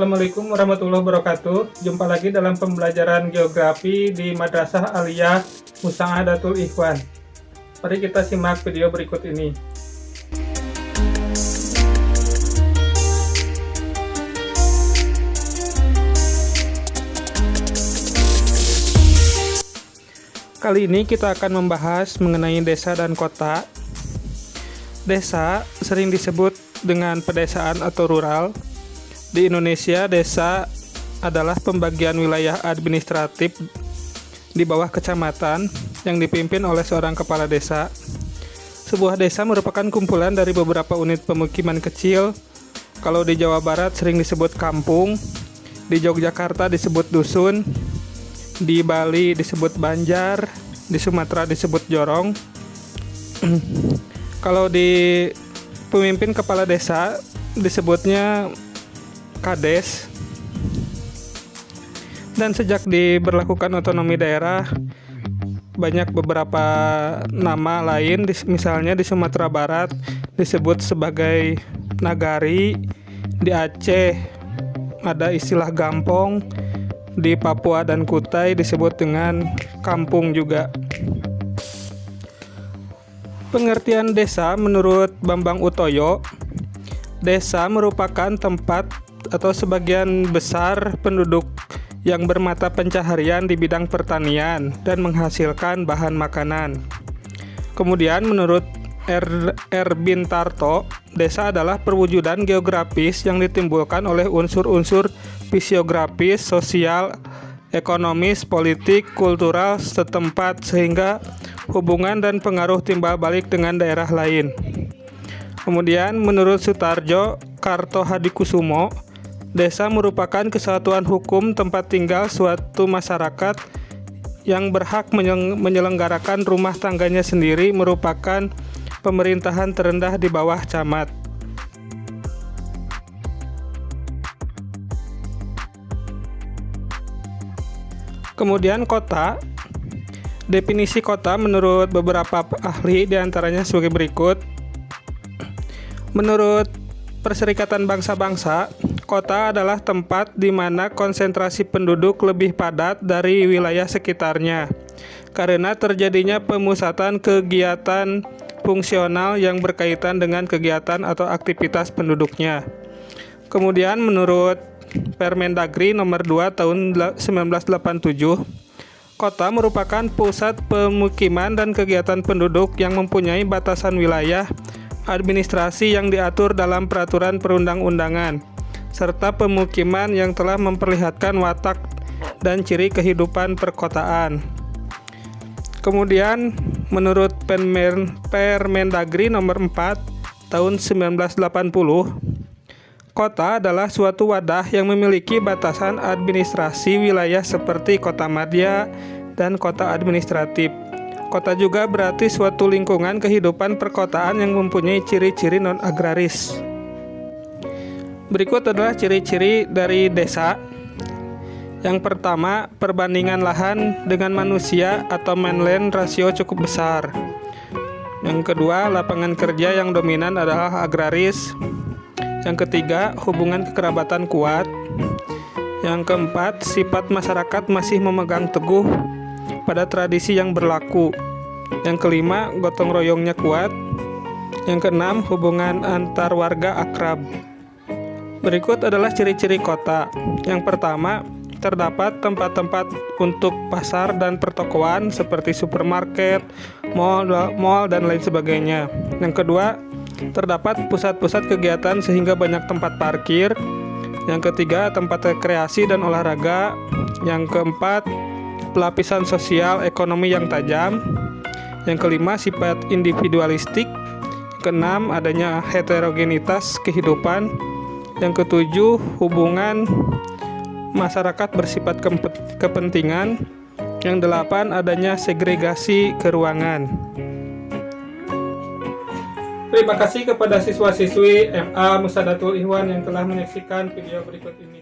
Assalamualaikum warahmatullahi wabarakatuh. Jumpa lagi dalam pembelajaran geografi di Madrasah Aliyah Musa'adatul Ikhwan. Mari kita simak video berikut ini. Kali ini kita akan membahas mengenai desa dan kota. Desa sering disebut dengan pedesaan atau rural. Di Indonesia, desa adalah pembagian wilayah administratif di bawah kecamatan yang dipimpin oleh seorang kepala desa. Sebuah desa merupakan kumpulan dari beberapa unit pemukiman kecil. Kalau di Jawa Barat sering disebut kampung, di Yogyakarta disebut dusun, di Bali disebut banjar, di Sumatera disebut jorong. Kalau di pemimpin kepala desa disebutnya kades. Dan sejak diberlakukan otonomi daerah, banyak beberapa nama lain, misalnya di Sumatera Barat disebut sebagai nagari, di Aceh ada istilah gampong, di Papua dan Kutai disebut dengan kampung juga. Pengertian desa menurut Bambang Utoyo, desa merupakan tempat atau sebagian besar penduduk yang bermata pencaharian di bidang pertanian dan menghasilkan bahan makanan. Kemudian menurut R. Bintarto, desa adalah perwujudan geografis yang ditimbulkan oleh unsur-unsur fisiografis, sosial, ekonomis, politik, kultural setempat sehingga hubungan dan pengaruh timbal balik dengan daerah lain. Kemudian menurut Sutarjo Kartohadikusumo, desa merupakan kesatuan hukum tempat tinggal suatu masyarakat yang berhak menyelenggarakan rumah tangganya sendiri, merupakan pemerintahan terendah di bawah camat. Kemudian kota. Definisi kota menurut beberapa ahli diantaranya sebagai berikut. Menurut Perserikatan Bangsa-Bangsa, kota adalah tempat di mana konsentrasi penduduk lebih padat dari wilayah sekitarnya, karena terjadinya pemusatan kegiatan fungsional yang berkaitan dengan kegiatan atau aktivitas penduduknya. Kemudian menurut Permendagri nomor 2 tahun 1987, kota merupakan pusat pemukiman dan kegiatan penduduk yang mempunyai batasan wilayah administrasi yang diatur dalam peraturan perundang-undangan, serta pemukiman yang telah memperlihatkan watak dan ciri kehidupan perkotaan. Kemudian, menurut Permendagri nomor 4 tahun 1980, kota adalah suatu wadah yang memiliki batasan administrasi wilayah seperti kota madya dan kota administratif. Kota juga berarti suatu lingkungan kehidupan perkotaan yang mempunyai ciri-ciri non-agraris. Berikut adalah ciri-ciri dari desa. Yang pertama, perbandingan lahan dengan manusia atau man-land rasio cukup besar. Yang kedua, lapangan kerja yang dominan adalah agraris. Yang ketiga, hubungan kekerabatan kuat. Yang keempat, sifat masyarakat masih memegang teguh pada tradisi yang berlaku. Yang kelima, gotong royongnya kuat. Yang keenam, hubungan antar warga akrab. Berikut adalah ciri-ciri kota. Yang pertama, terdapat tempat-tempat untuk pasar dan pertokoan seperti supermarket, mal dan lain sebagainya. Yang kedua, terdapat pusat-pusat kegiatan sehingga banyak tempat parkir. Yang ketiga, tempat rekreasi dan olahraga. Yang keempat, pelapisan sosial ekonomi yang tajam. Yang kelima, sifat individualistik. Keenam, adanya heterogenitas kehidupan. Yang ketujuh, hubungan masyarakat bersifat kepentingan. Yang delapan, adanya segregasi keruangan. Terima kasih kepada siswa-siswi MA Musa'adatul Ikhwan yang telah menyaksikan video berikut ini.